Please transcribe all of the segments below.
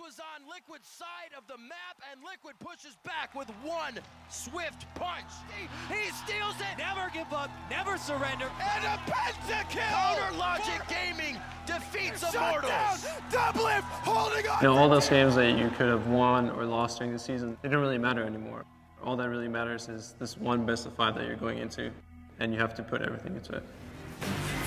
was on Liquid's side of the map, and Liquid pushes back with one swift punch. He steals it! Never give up, never surrender. And a pentakill! Counter Logic Gaming defeats Immortals! Doublelift holding on! You know, all those games that you could have won or lost during the season, they don't really matter anymore. All that really matters is this one best of 5 that you're going into, and you have to put everything into it.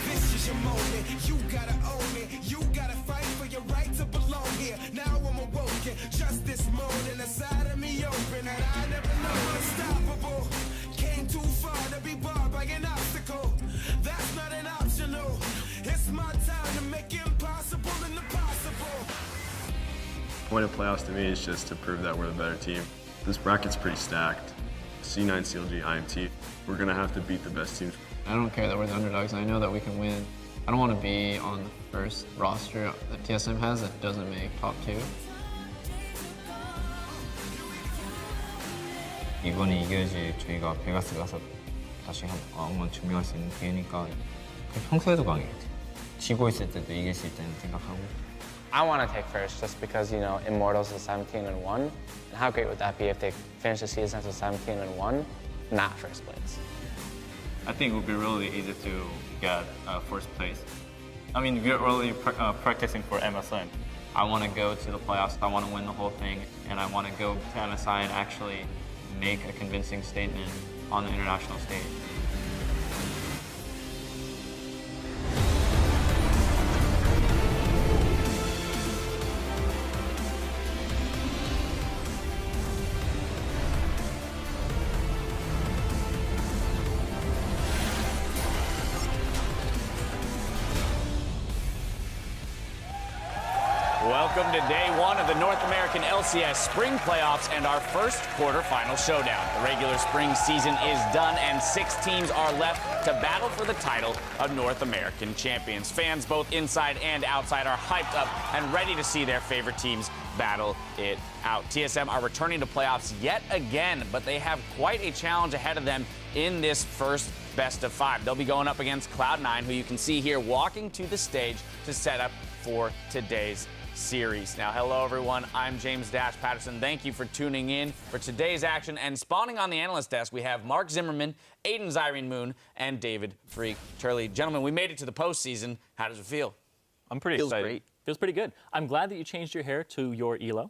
This is your moment, you gotta own it. You gotta fight for your right to belong here. Now I'm awoken, just this morning, a side of me open that I never know. Unstoppable, came too far to be barred by an obstacle. That's not an optional. It's my time to make impossible and the possible. The point of playoffs to me is just to prove that we're the better team. This bracket's pretty stacked. C9, CLG, IMT. We're gonna have to beat the best teams. I don't care that we're the underdogs. I know that we can win. I don't want to be on the first roster that TSM has that doesn't make top 2. 이번에 이겨야지 저희가 베가스 가서 다시 한번 증명할 수 있는 기회니까 평소에도 강해요. 지고 있을 때도 이길 수 있다는 생각하고. I want to take first just because, you know, Immortals is 17-1. And how great would that be if they finish the season as a 17-1, not first place? I think it would be really easy to get first place. I mean, we're already practicing for MSI. I want to go to the playoffs. I want to win the whole thing, and I want to go to MSI and actually make a convincing statement on the international stage. Welcome to day 1 of the North American LCS Spring Playoffs and our first quarterfinal showdown. The regular spring season is done and 6 teams are left to battle for the title of North American champions. Fans both inside and outside are hyped up and ready to see their favorite teams battle it out. TSM are returning to playoffs yet again, but they have quite a challenge ahead of them in this first best of 5. They'll be going up against Cloud9, who you can see here walking to the stage to set up for today's series. Now, hello everyone, I'm James Dash Patterson. Thank you for tuning in for today's action. And spawning on the analyst desk, we have Mark Zimmerman, Aiden Zyrene Moon, and David Freak Turley. Gentlemen, we made it to the postseason. How does it feel? I'm pretty excited. Great. Feels pretty good. I'm glad that you changed your hair to your ELO.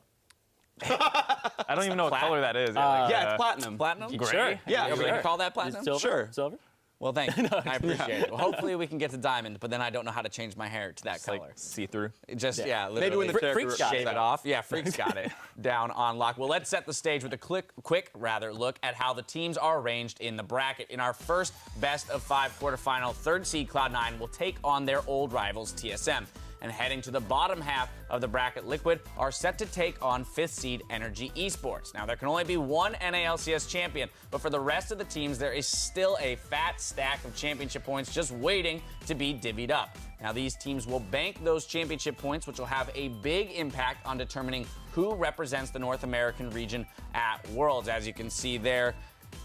I don't even know what color that is. Yeah, it's Platinum. Platinum? Gray. Sure. Yeah, are we gonna call that platinum? Silver? Sure. Silver? Well, thank you. I appreciate it. Well, hopefully we can get to diamond, but then I don't know how to change my hair to that color. Like see-through. Just, yeah, Maybe literally. when the Freak's got shave it. it off. Yeah, Freak's got it down on lock. Well, let's set the stage with a quick look at how the teams are arranged in the bracket. In our first best of 5 quarterfinal, 3rd seed Cloud9 will take on their old rivals TSM. And heading to the bottom half of the bracket, Liquid are set to take on 5th seed Energy Esports. Now, there can only be one NALCS champion, but for the rest of the teams, there is still a fat stack of championship points just waiting to be divvied up. Now, these teams will bank those championship points, which will have a big impact on determining who represents the North American region at Worlds. As you can see there,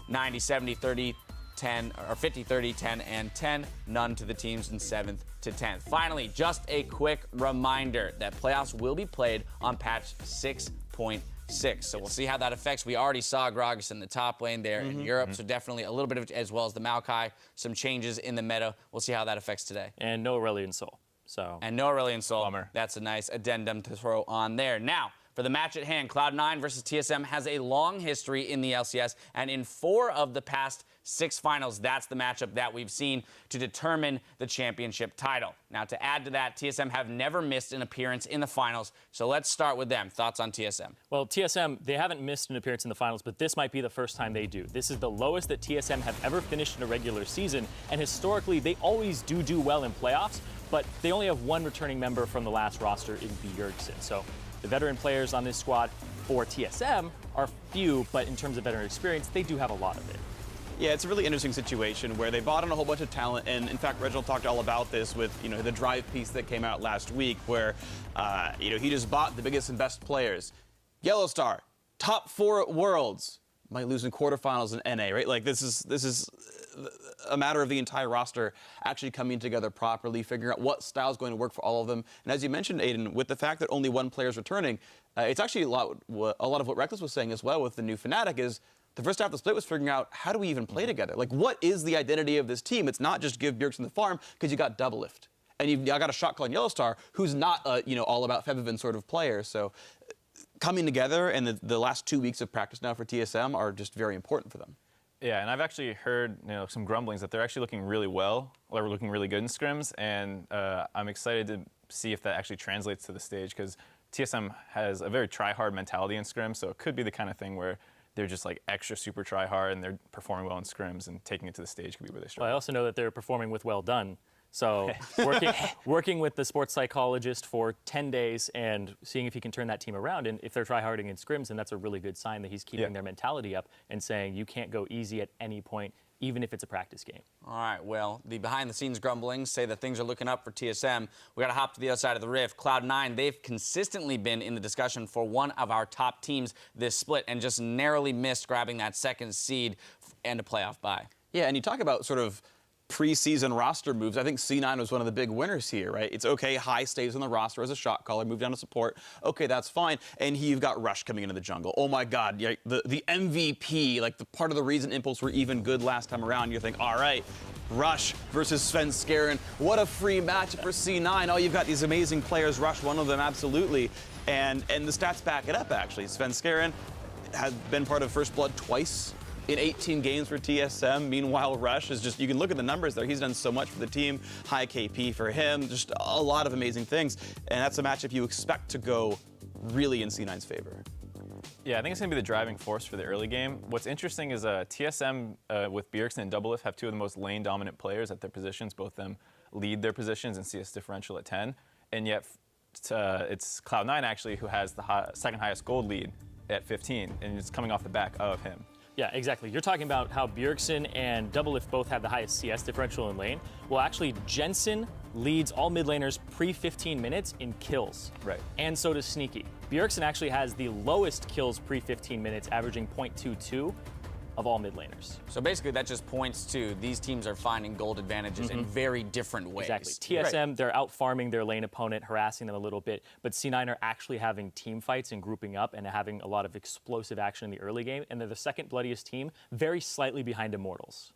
90, 70, 30, 10, or 50, 30, 10, and 10. None to the teams in 7th to 10th. Finally, just a quick reminder that playoffs will be played on patch 6.6. So we'll see how that affects. We already saw Gragas in the top lane there in Europe, so definitely a little bit of, as well as the Maokai, some changes in the meta. We'll see how that affects today. And no Aurelion Sol. And no Aurelion Sol. Bummer. That's a nice addendum to throw on there. Now, for the match at hand, Cloud9 versus TSM has a long history in the LCS, and in 4 of the past 6 finals, that's the matchup that we've seen to determine the championship title. Now, to add to that, TSM have never missed an appearance in the finals, so let's start with them. Thoughts on TSM? Well, TSM, they haven't missed an appearance in the finals, but this might be the first time they do. This is the lowest that TSM have ever finished in a regular season, and historically, they always do well in playoffs, but they only have one returning member from the last roster in Bjergsen. So the veteran players on this squad for TSM are few, but in terms of veteran experience, they do have a lot of it. Yeah, it's a really interesting situation where they bought on a whole bunch of talent, and in fact, Reginald talked all about this with, you know, the drive piece that came out last week, where, you know, he just bought the biggest and best players. Yellowstar, top 4 at Worlds, might lose in quarterfinals in NA, right? Like this is a matter of the entire roster actually coming together properly, figuring out what style is going to work for all of them. And as you mentioned, Aiden, with the fact that only one player is returning, it's actually a lot of what Reckless was saying as well with the new Fnatic is the first half of the split was figuring out how do we even play together? Like, what is the identity of this team? It's not just give Bjergsen the farm because you got double lift. And you've got a shot calling Yellowstar who's not a, all about Fevivin sort of player. So coming together and the last 2 weeks of practice now for TSM are just very important for them. Yeah, and I've actually heard some grumblings that they're actually looking really well, or looking really good in scrims, and I'm excited to see if that actually translates to the stage because TSM has a very try-hard mentality in scrims, so it could be the kind of thing where they're just like extra super try-hard and they're performing well in scrims, and taking it to the stage could be where they struggle. Well, I also know that they're performing with well done. So working with the sports psychologist for 10 days and seeing if he can turn that team around. And if they're tryharding in scrims, then that's a really good sign that he's keeping their mentality up and saying you can't go easy at any point, even if it's a practice game. All right, well, the behind-the-scenes grumblings say that things are looking up for TSM. We got to hop to the other side of the rift. Cloud9, they've consistently been in the discussion for one of our top teams this split and just narrowly missed grabbing that second seed and a playoff bye. Yeah, and you talk about sort of preseason roster moves. I think C9 was one of the big winners here, right? It's okay, High stays on the roster as a shot caller, move down to support. Okay, that's fine. And you've got Rush coming into the jungle. Oh my God, the MVP, like the part of the reason Impulse were even good last time around. You think, all right, Rush versus Svenskeren. What a free match for C9. Oh, you've got these amazing players. Rush, one of them, absolutely. And the stats back it up, actually. Svenskeren has been part of First Blood twice in 18 games for TSM. Meanwhile, Rush is just, you can look at the numbers there. He's done so much for the team. High KP for him. Just a lot of amazing things. And that's a matchup you expect to go really in C9's favor. Yeah, I think it's going to be the driving force for the early game. What's interesting is TSM with Bjergsen and Doublelift have two of the most lane-dominant players at their positions. Both of them lead their positions in CS differential at 10. And yet it's Cloud9 actually who has the second highest gold lead at 15. And it's coming off the back of him. Yeah, exactly. You're talking about how Bjergsen and Doublelift both have the highest CS differential in lane. Well, actually, Jensen leads all mid laners pre-15 minutes in kills. Right. And so does Sneaky. Bjergsen actually has the lowest kills pre-15 minutes, averaging 0.22 of all mid laners. So basically that just points to these teams are finding gold advantages in very different ways. Exactly. TSM, they're out farming their lane opponent, harassing them a little bit, but C9 are actually having team fights and grouping up and having a lot of explosive action in the early game, and they're the second bloodiest team, very slightly behind Immortals.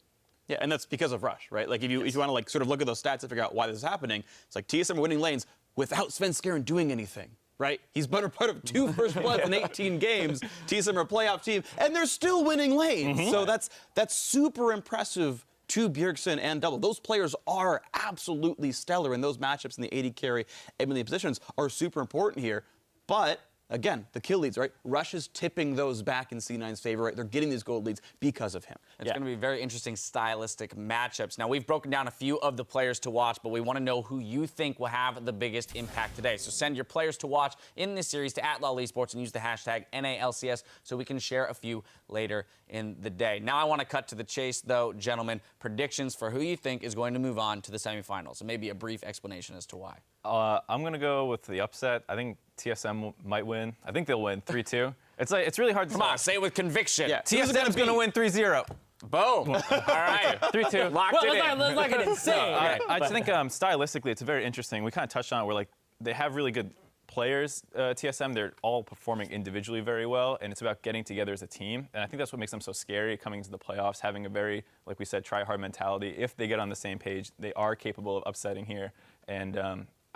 Yeah, and that's because of Rush, right? Like if you want to like sort of look at those stats and figure out why this is happening, it's like TSM are winning lanes without Svenskeren doing anything. Right? He's been a part of 2 First Bloods in 18 games. TSM are a playoff team, and they're still winning lanes. So that's super impressive to Bjergsen and Double. Those players are absolutely stellar, and those matchups in the 80 carry, 8 million positions are super important here. But again, the kill leads, right? Rush is tipping those back in C9's favor, right? They're getting these gold leads because of him. It's going to be very interesting stylistic matchups. Now, we've broken down a few of the players to watch, but we want to know who you think will have the biggest impact today. So send your players to watch in this series to @LOLesports and use the hashtag NALCS so we can share a few later in the day. Now I want to cut to the chase, though, gentlemen. Predictions for who you think is going to move on to the semifinals, and maybe a brief explanation as to why. I'm going to go with the upset. I think TSM might win. I think they'll win 3-2. It's really hard to Come on, say it with conviction. Yeah, TSM's going to win 3-0. Boom. All right. 3-2. Locked it in. Let's not get insane. I just think stylistically it's very interesting. We kind of touched on it where like they have really good players, TSM. They're all performing individually very well, and it's about getting together as a team. And I think that's what makes them so scary coming into the playoffs, having a very, like we said, try-hard mentality. If they get on the same page, they are capable of upsetting here. And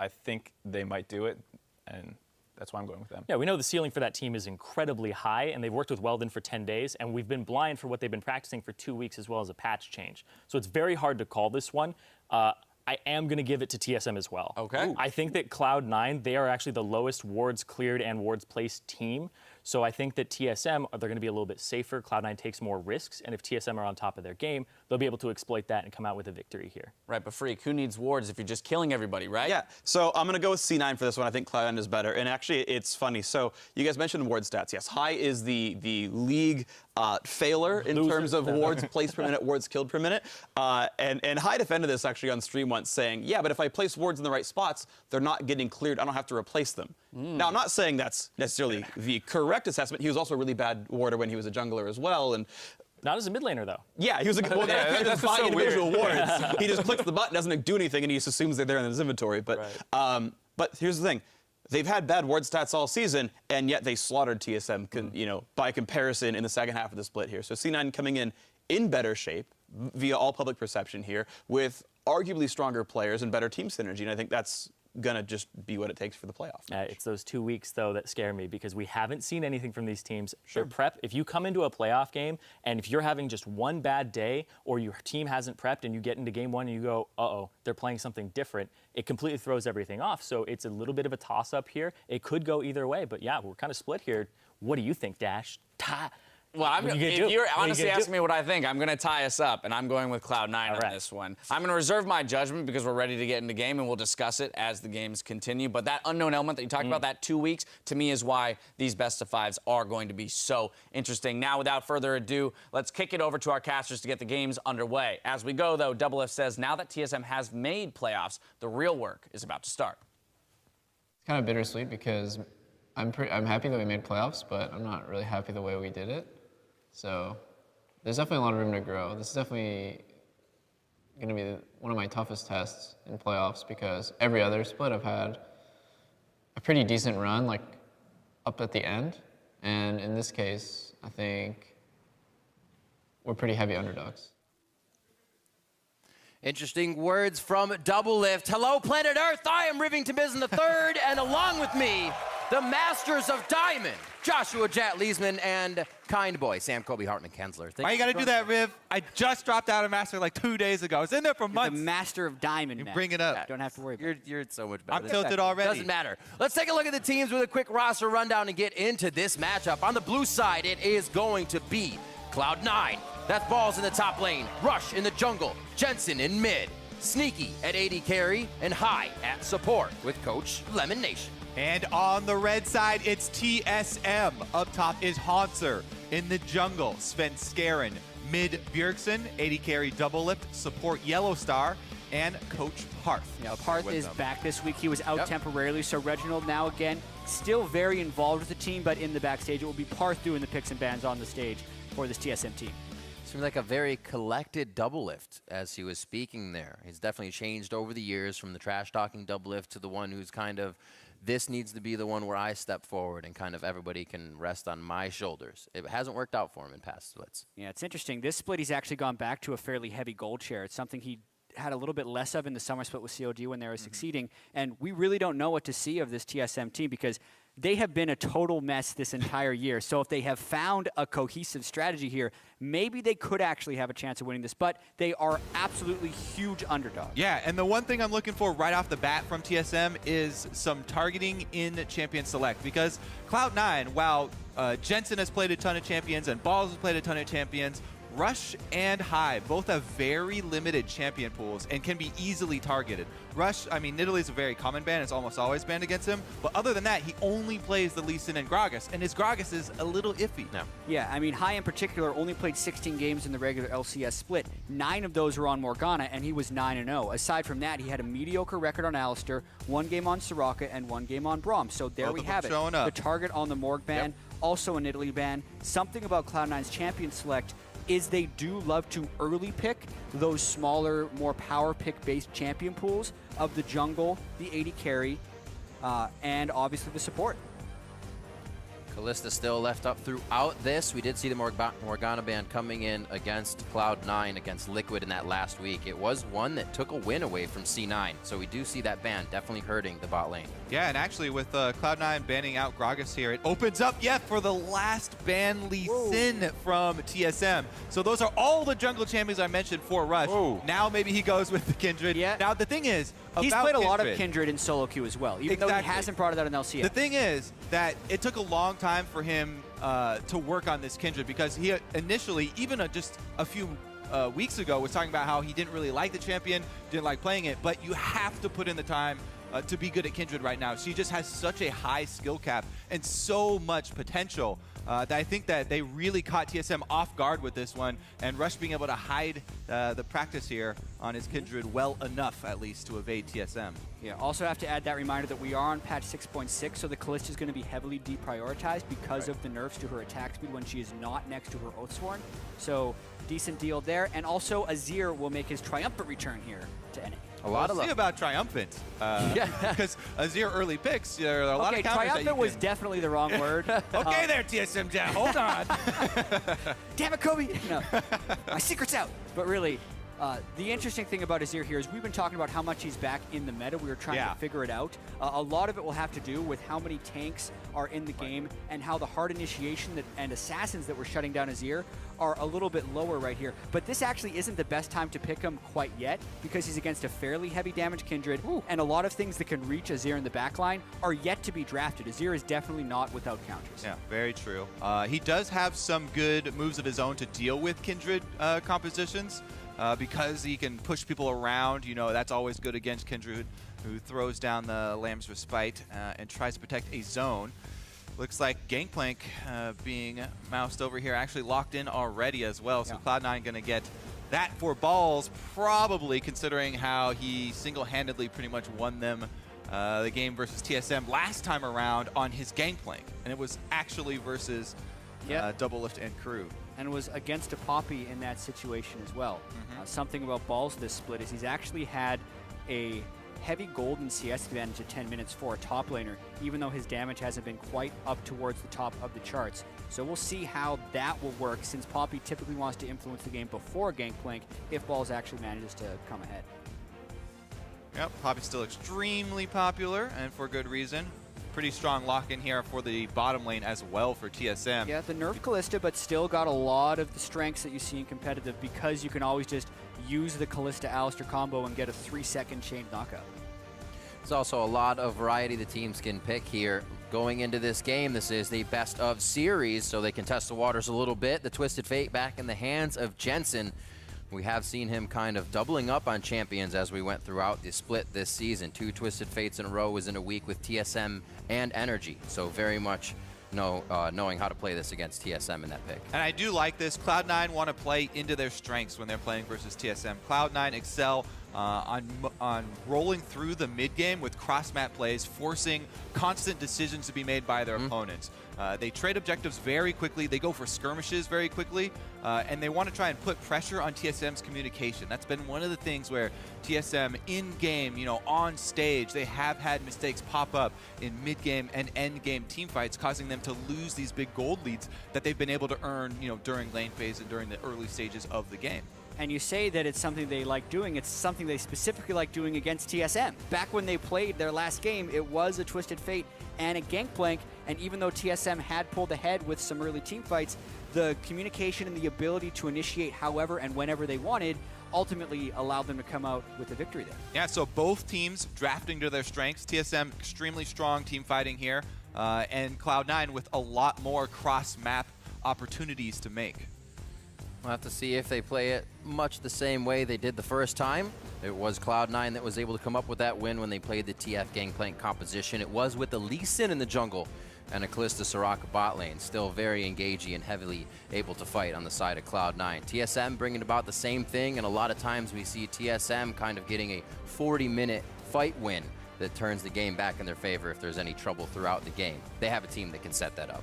I think they might do it, and that's why I'm going with them. Yeah, we know the ceiling for that team is incredibly high, and they've worked with Weldon for 10 days, and we've been blind for what they've been practicing for 2 weeks as well as a patch change. So it's very hard to call this one. I am going to give it to TSM as well. Okay. Ooh. I think that Cloud9, they are actually the lowest wards cleared and wards placed team. So I think that TSM, they're going to be a little bit safer. Cloud9 takes more risks, and if TSM are on top of their game, they'll be able to exploit that and come out with a victory here. Right, but Freak, who needs wards if you're just killing everybody, right? Yeah, so I'm going to go with C9 for this one. I think Cloud9 is better. And actually, it's funny. So you guys mentioned ward stats. Yes, High is the league failer in terms of wards placed per minute, wards killed per minute. And High defended this actually on stream once, saying, yeah, but if I place wards in the right spots, they're not getting cleared. I don't have to replace them. Now, I'm not saying that's necessarily the correct assessment. He was also a really bad warder when he was a jungler as well. Not as a mid laner, though. Yeah, he was like, well, Yeah, that's so individual weird. wards. He just clicks the button, doesn't do anything, and he just assumes they're there in his inventory. But, but here's the thing. They've had bad ward stats all season, and yet they slaughtered TSM, you know, by comparison in the second half of the split here. So C9 coming in better shape via all public perception here with arguably stronger players and better team synergy, and I think that's going to just be what it takes for the playoff. It's those 2 weeks, though, that scare me because we haven't seen anything from these teams. Their prep, if you come into a playoff game and if you're having just one bad day or your team hasn't prepped and you get into game one and you go, uh-oh, they're playing something different, it completely throws everything off. So it's a little bit of a toss-up here. It could go either way, but yeah, we're kind of split here. What do you think, Dash? Well, if you're honestly asking me what I think, I'm going to tie us up, and I'm going with Cloud9 on this one. I'm going to reserve my judgment because we're ready to get into game, and we'll discuss it as the games continue. But that unknown element that you talked about, that 2 weeks, to me is why these best-of-5s are going to be so interesting. Now, without further ado, let's kick it over to our casters to get the games underway. As we go, though, Double F says now that TSM has made playoffs, the real work is about to start. It's kind of bittersweet because I'm happy that we made playoffs, but I'm not really happy the way we did it. So there's definitely a lot of room to grow. This is definitely going to be one of my toughest tests in playoffs because every other split I've had a pretty decent run, like up at the end. And in this case, I think we're pretty heavy underdogs. Interesting words from Double Lift. Hello, planet Earth. I am Rivington Biz in the third, and along with me, the Masters of Diamond, Joshua Jat Leesman and Kind Boy, Sam Kobe Hartman Kensler. Why you gotta do that, Riv? I just dropped out of Master like 2 days ago. I was in there for months. The Master of Diamond, You man. bring it up. Don't have to worry about it. You're so much better. I'm tilted already. Doesn't matter. Let's take a look at the teams with a quick roster rundown and get into this matchup. On the blue side, it is going to be Cloud9. That's Balls in the top lane, Rush in the jungle, Jensen in mid, Sneaky at AD carry, and High at support with Coach Lemon Nation. And on the red side, it's TSM. Up top is Haunser. In the jungle, Sven Skaren. Mid, Bjergsen. AD carry, Double Lift. Support, Yellow Star. And Coach Parth. Yeah, Parth is back this week. He was out temporarily, so Reginald now again still very involved with the team, but in the backstage. It will be Parth doing the picks and bans on the stage for this TSM team. Seems like a very collected Double Lift as he was speaking there. He's definitely changed over the years from the trash-talking Double Lift to the one who's kind of, this needs to be the one where I step forward and kind of everybody can rest on my shoulders. It hasn't worked out for him in past splits. Yeah, it's interesting. This split, he's actually gone back to a fairly heavy gold share. It's something he had a little bit less of in the summer split with COD when they were succeeding. And we really don't know what to see of this TSM team because they have been a total mess this entire year. So if they have found a cohesive strategy here, maybe they could actually have a chance of winning this, but they are absolutely huge underdogs. Yeah, and the one thing I'm looking for right off the bat from TSM is some targeting in Champion Select because Cloud9, while Jensen has played a ton of champions and Balls has played a ton of champions, Rush and High both have very limited champion pools and can be easily targeted. Rush, I mean, Nidalee's a very common ban. It's almost always banned against him. But other than that, he only plays the Lee Sin and Gragas, and his Gragas is a little iffy. No. Yeah, I mean, High in particular only played 16 games in the regular LCS split. 9 of those were on Morgana, and he was 9-0. Aside from that, he had a mediocre record on Alistar, 1 game on Soraka, and 1 game on Braum. So there Both we of them have it. showing up. The target on the Morg ban, also a Nidalee ban. Something about Cloud9's champion select is they do love to early pick those smaller, more power pick-based champion pools of the jungle, the AD carry, and obviously the support. Kalista still left up throughout this. We did see the Morgana ban coming in against Cloud9 against Liquid in that last week. It was one that took a win away from C9, so we do see that ban definitely hurting the bot lane. Yeah, and actually with Cloud9 banning out Gragas here, it opens up yet for the last ban Lee Sin from TSM. So those are all the jungle champions I mentioned for Rush. Now maybe he goes with the Kindred. Yeah. Now the thing is, he's played a lot of Kindred in solo queue as well, even though he hasn't brought it out in LCS. The thing is that it took a long time for him to work on this Kindred because he initially, even just a few weeks ago, was talking about how he didn't really like the champion, didn't like playing it, but you have to put in the time to be good at Kindred right now. She just has such a high skill cap and so much potential that I think that they really caught TSM off guard with this one, and Rush being able to hide the practice here on his Kindred well enough, at least, to evade TSM. Yeah, also have to add that reminder that we are on patch 6.6, so the Kalista is going to be heavily deprioritized because of the nerfs to her attack speed when she is not next to her Oathsworn. So decent deal there. And also Azir will make his triumphant return here to NA. We'll see about triumphant, because Azir early picks, there are a lot of counters triumphant was definitely the wrong word. Okay there, TSM Jack, hold on. Damn it, Kobe! No, my secret's out. But really, the interesting thing about Azir here is we've been talking about how much he's back in the meta. We were trying to figure it out. A lot of it will have to do with how many tanks are in the game and how the hard initiation and assassins that were shutting down Azir are a little bit lower right here. But this actually isn't the best time to pick him quite yet because he's against a fairly heavy damage Kindred, and a lot of things that can reach Azir in the backline are yet to be drafted. Azir is definitely not without counters. Yeah, very true. He does have some good moves of his own to deal with Kindred compositions. Because he can push people around, you know, that's always good against Kindred, who throws down the Lamb's Respite and tries to protect a zone. Looks like Gangplank being moused over here, actually locked in already as well. So Cloud9 going to get that for balls, probably, considering how he single-handedly pretty much won them the game versus TSM last time around on his Gangplank. And it was actually versus Double Lift and Crew. And was against a Poppy in that situation as well. Something about balls this split is he's actually had a heavy golden CS advantage at 10 minutes for a top laner, even though his damage hasn't been quite up towards the top of the charts. So we'll see how that will work, since Poppy typically wants to influence the game before Gangplank if balls actually manages to come ahead. Yep, Poppy's still extremely popular, and for good reason. Pretty strong lock-in here for the bottom lane as well for TSM. Yeah, the nerf Kalista, but still got a lot of the strengths that you see in competitive because you can always just use the Kalista-Alistar combo and get a 3-second chain knockout. There's also a lot of variety the teams can pick here. Going into this game, this is the best of series, so they can test the waters a little bit. The Twisted Fate back in the hands of Jensen. We have seen him kind of doubling up on champions as we went throughout the split this season. 2 Twisted Fates in a row was in a week with TSM and Energy. So very much knowing how to play this against TSM in that pick. And I do like this. Cloud9 want to play into their strengths when they're playing versus TSM. Cloud9 excel on rolling through the mid game with cross-map plays, forcing constant decisions to be made by their opponents. They trade objectives very quickly. They go for skirmishes very quickly, and they want to try and put pressure on TSM's communication. That's been one of the things where TSM in-game, you know, on stage, they have had mistakes pop up in mid-game and end-game teamfights, causing them to lose these big gold leads that they've been able to earn, you know, during lane phase and during the early stages of the game. And you say that it's something they like doing. It's something they specifically like doing against TSM. Back when they played their last game, it was a Twisted Fate and a Gangplank. And even though TSM had pulled ahead with some early team fights, the communication and the ability to initiate however and whenever they wanted ultimately allowed them to come out with a victory there. Yeah, so both teams drafting to their strengths. TSM extremely strong team fighting here, and Cloud9 with a lot more cross-map opportunities to make. We'll have to see if they play it much the same way they did the first time. It was Cloud9 that was able to come up with that win when they played the TF Gangplank composition. It was with the Lee Sin in the jungle and a Kalista Soraka bot lane. Still very engaging and heavily able to fight on the side of Cloud9. TSM bringing about the same thing, and a lot of times we see TSM kind of getting a 40-minute fight win that turns the game back in their favor if there's any trouble throughout the game. They have a team that can set that up.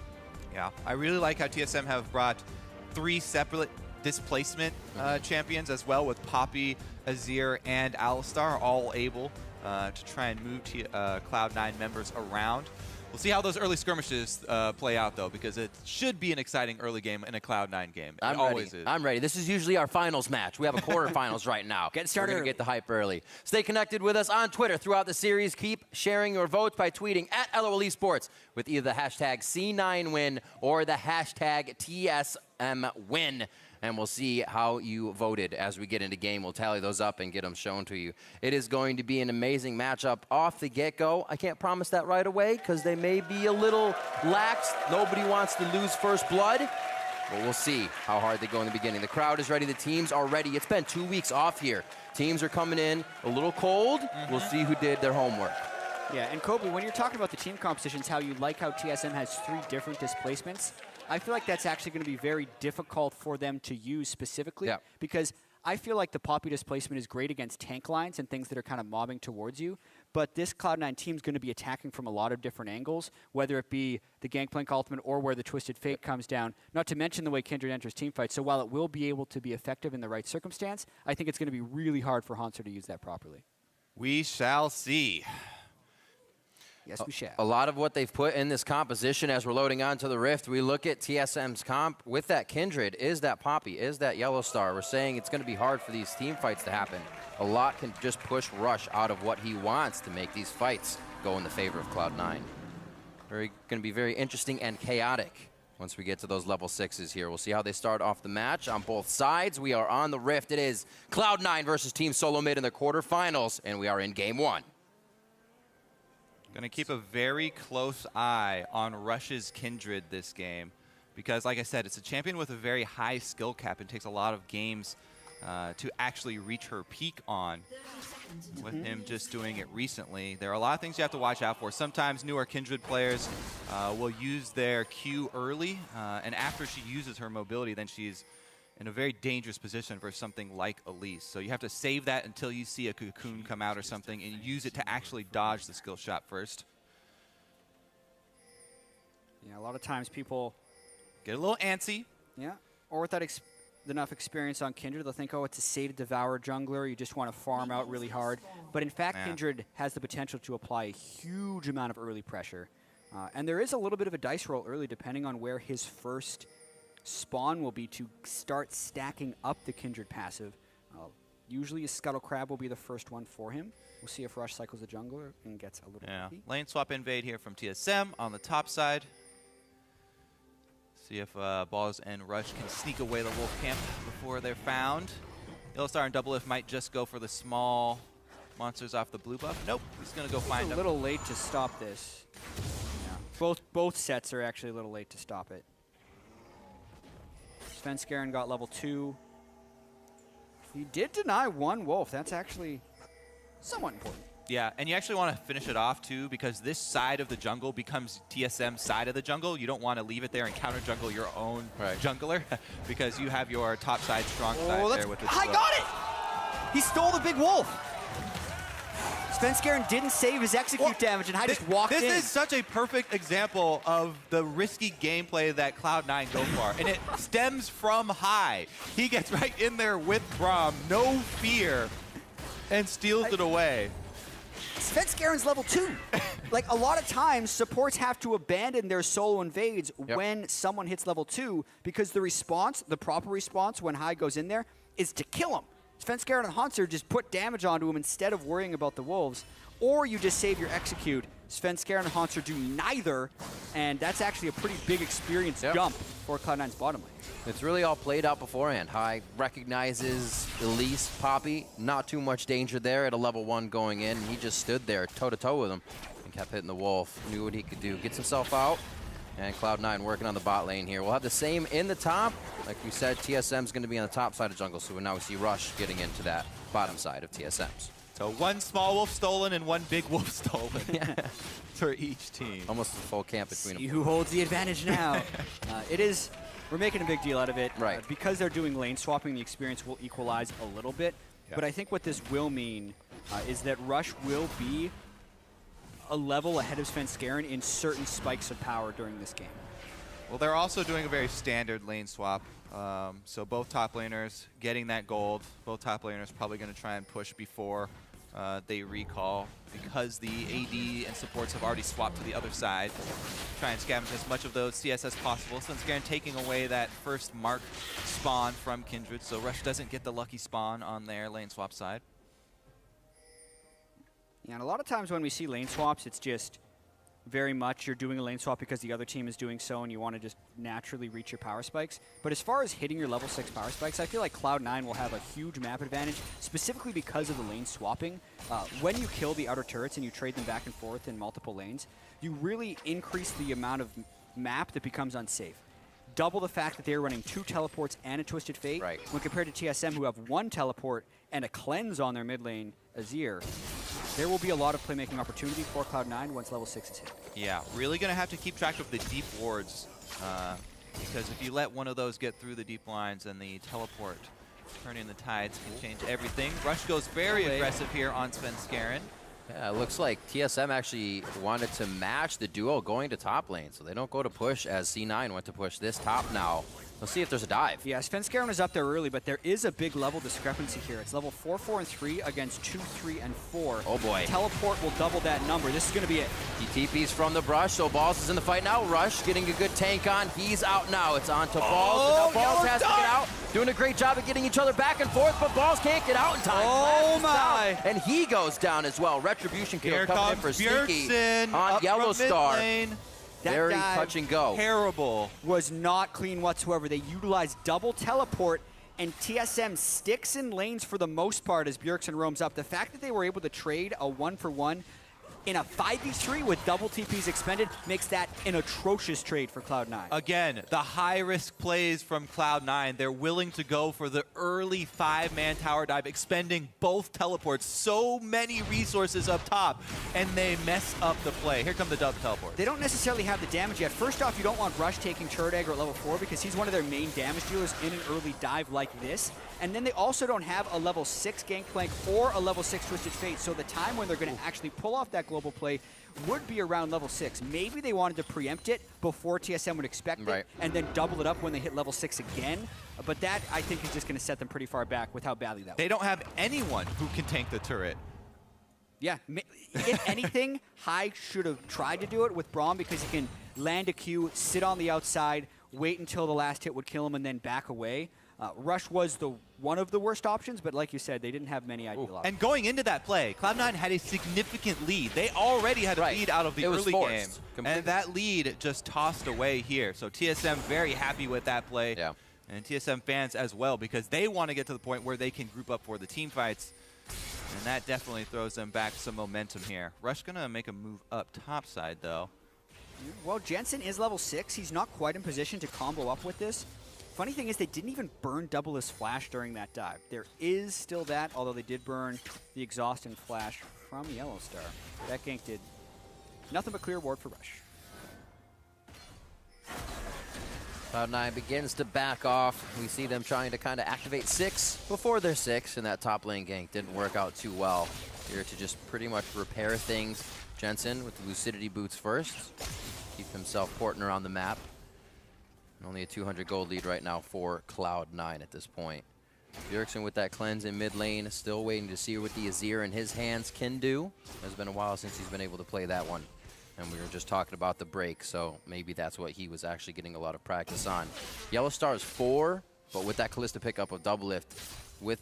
Yeah, I really like how TSM have brought 3 separate displacement champions as well, with Poppy, Azir, and Alistar all able to try and move Cloud9 members around. We'll see how those early skirmishes play out, though, because it should be an exciting early game in a Cloud9 game. It always is. I'm ready. This is usually our finals match. We have a quarterfinals right now. Get started. We're going to get the hype early. Stay connected with us on Twitter throughout the series. Keep sharing your votes by tweeting at LOL Esports with either the hashtag C9win or the hashtag TSMwin. And we'll see how you voted as we get into game. We'll tally those up and get them shown to you. It is going to be an amazing matchup off the get-go. I can't promise that right away because they may be a little lax. Nobody wants to lose first blood. But we'll see how hard they go in the beginning. The crowd is ready. The teams are ready. It's been 2 weeks off here. Teams are coming in a little cold. We'll see who did their homework. Yeah, and Kobe, when you're talking about the team compositions, how you like how TSM has 3 different displacements, I feel like that's actually going to be very difficult for them to use specifically because I feel like the Poppy displacement is great against tank lines and things that are kind of mobbing towards you, but this Cloud9 team is going to be attacking from a lot of different angles, whether it be the Gangplank ultimate or where the Twisted Fate comes down, not to mention the way Kindred enters teamfights. So while it will be able to be effective in the right circumstance, I think it's going to be really hard for Hanser to use that properly. We shall see. Yes, we shall. A lot of what they've put in this composition as we're loading onto the Rift, we look at TSM's comp with that Kindred, is that Poppy, is that Yellow Star. We're saying it's going to be hard for these team fights to happen. A lot can just push Rush out of what he wants to make these fights go in the favor of Cloud9. Going to be very interesting and chaotic once we get to those level 6s here. We'll see how they start off the match on both sides. We are on the Rift. It is Cloud9 versus Team Solo Mid in the quarterfinals, and we are in game 1. Going to keep a very close eye on Rush's Kindred this game because, like I said, it's a champion with a very high skill cap and takes a lot of games to actually reach her peak on. With him just doing it recently, there are a lot of things you have to watch out for. Sometimes newer Kindred players will use their Q early, and after she uses her mobility, then she's in a very dangerous position for something like Elise. So you have to save that until you see a cocoon come out or something and use it to actually dodge the skill shot first. Yeah, a lot of times people get a little antsy. Yeah, or without enough experience on Kindred, they'll think, oh, it's a Sated Devourer jungler, you just want to farm out really hard. But in fact, Kindred has the potential to apply a huge amount of early pressure. And there is a little bit of a dice roll early depending on where his first spawn will be to start stacking up the Kindred passive. Usually a Scuttle Crab will be the first one for him. We'll see if Rush cycles the jungler and gets a little lucky. Lane swap invade here from TSM on the top side. See if Balls and Rush can sneak away the Wolf camp before they're found. Yellow Star and Double Lift might just go for the small monsters off the blue buff. Nope, he's going to go find them. A little late to stop this. Yeah. Both sets are actually a little late to stop it. Svenskeren got level 2. He did deny 1 wolf. That's actually somewhat important. Yeah, and you actually want to finish it off, too, because this side of the jungle becomes TSM's side of the jungle. You don't want to leave it there and counter-jungle your own jungler because you have your top side, strong side there with the I got it! He stole the big wolf! Svenskeren didn't save his execute damage, and I just walked in. This is such a perfect example of the risky gameplay that Cloud9 go for, and it stems from high. He gets right in there with Braum, no fear, and steals it away. Svenskeren's level 2. Like, a lot of times, supports have to abandon their solo invades when someone hits level 2 because the response, the proper response when high goes in there, is to kill him. Svenskeren and Hanser just put damage onto him instead of worrying about the wolves. Or you just save your execute. Svenskeren and Hanser do neither, and that's actually a pretty big experience dump for Cloud9's bottom lane. It's really all played out beforehand. High recognizes Elise, Poppy, not too much danger there at a level 1 going in. He just stood there toe-to-toe with him and kept hitting the wolf, knew what he could do. Gets himself out, and Cloud9 working on the bot lane here. We'll have the same in the top. Like we said, TSM's going to be on the top side of jungle, so now we see Rush getting into that bottom side of TSM's. So 1 small wolf stolen and 1 big wolf stolen for each team. Almost a full camp between them. See who holds the advantage now. We're making a big deal out of it. Right. Because they're doing lane swapping, the experience will equalize a little bit. But I think what this will mean is that Rush will be a level ahead of Svenskeren in certain spikes of power during this game. Well, they're also doing a very standard lane swap. So both top laners getting that gold. Both top laners probably going to try and push before they recall because the AD and supports have already swapped to the other side. Try and scavenge as much of those CS as possible. Svenskeren taking away that first mark spawn from Kindred, so Rush doesn't get the lucky spawn on their lane swap side. Yeah, and a lot of times when we see lane swaps, it's just very much you're doing a lane swap because the other team is doing so and you want to just naturally reach your power spikes. But as far as hitting your level 6 power spikes, I feel like Cloud9 will have a huge map advantage, specifically because of the lane swapping. When you kill the outer turrets and you trade them back and forth in multiple lanes, you really increase the amount of map that becomes unsafe. Double the fact that they're running 2 teleports and a Twisted Fate, when compared to TSM, who have 1 teleport and a cleanse on their mid lane, Azir. there will be a lot of playmaking opportunity for Cloud9 once level 6 is hit. Yeah, really going to have to keep track of the deep wards, because if you let one of those get through the deep lines, and the teleport turning the tides can change everything. Rush goes very aggressive here on Svenskeren. Yeah, it looks like TSM actually wanted to match the duo going to top lane, so they don't go to push as C9 went to push this top now. Let's see if there's a dive. Yeah, Svenskeren is up there early, but there is a big level discrepancy here. It's level 4, 4, and 3 against 2, 3, and 4. Oh boy. Teleport will double that number. This is going to be it. He TPs from the brush, so Balls is in the fight now. Rush getting a good tank on. He's out now. It's on to Balls, and now Balls has to get out. Doing a great job of getting each other back and forth, but Balls can't get out in time. Oh my! And he goes down as well. Retribution kill Here coming in comes for Sneaky Bjergsen on up Yellow from mid Star. lane. That Very dive, touch and go. Terrible. Was not clean whatsoever. They utilized double teleport, and TSM sticks in lanes for the most part as Bjergsen roams up. The fact that they were able to trade a 1-for-1 in a 5v3 with double TPs expended makes that an atrocious trade for Cloud9. Again, the high-risk plays from Cloud9. They're willing to go for the early 5-man tower dive, expending both teleports. So many resources up top, and they mess up the play. Here come the double teleports. They don't necessarily have the damage yet. First off, you don't want Rush taking Turret Aggro at level 4 because he's one of their main damage dealers in an early dive like this. And then they also don't have a level 6 Gangplank or a level 6 Twisted Fate, so the time when they're going to actually pull off that global play would be around level 6. Maybe they wanted to preempt it before TSM would expect it, and then double it up when they hit level 6 again. But that, I think, is just going to set them pretty far back with how badly that was. They don't have anyone who can tank the turret. Yeah, if anything, High should have tried to do it with Braum because he can land a Q, sit on the outside, wait until the last hit would kill him, and then back away. Rush was one of the worst options, but like you said, they didn't have many ideal options. And going into that play, Cloud9 had a significant lead. They already had a lead out of the early game. And that lead just tossed away here. So TSM very happy with that play. Yeah. And TSM fans as well, because they want to get to the point where they can group up for the team fights. And that definitely throws them back some momentum here. Rush going to make a move up top side, though. Well, Jensen is level 6. He's not quite in position to combo up with this. Funny thing is they didn't even burn double his flash during that dive. There is still that, although they did burn the exhaust and flash from Yellowstar. That gank did nothing but clear ward for Rush. Cloud9 begins to back off. We see them trying to kind of activate 6 before they're 6, and that top lane gank didn't work out too well. Here to just pretty much repair things. Jensen with the Lucidity boots first. Keep himself porting around the map. Only a 200 gold lead right now for Cloud9 at this point. Bjergsen with that cleanse in mid lane, still waiting to see what the Azir in his hands can do. It's been a while since he's been able to play that one. And we were just talking about the break, so maybe that's what he was actually getting a lot of practice on. Yellowstar is 4, but with that Kalista pickup of double lift,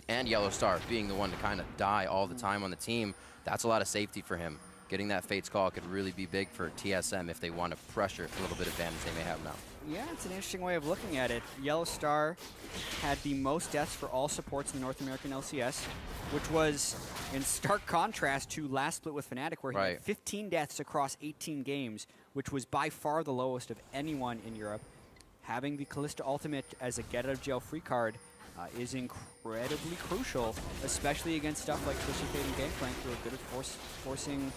and Yellowstar being the one to kind of die all the time on the team, that's a lot of safety for him. Getting that Fate's Call could really be big for TSM if they want to pressure a little bit of advantage they may have now. Yeah, it's an interesting way of looking at it. Yellowstar had the most deaths for all supports in the North American LCS, which was in stark contrast to last split with Fnatic, where he had 15 deaths across 18 games, which was by far the lowest of anyone in Europe. Having the Kalista ultimate as a get-out-of-jail-free card is incredibly crucial, especially against stuff like Twisted Fate and Gangplank, who are good at forcing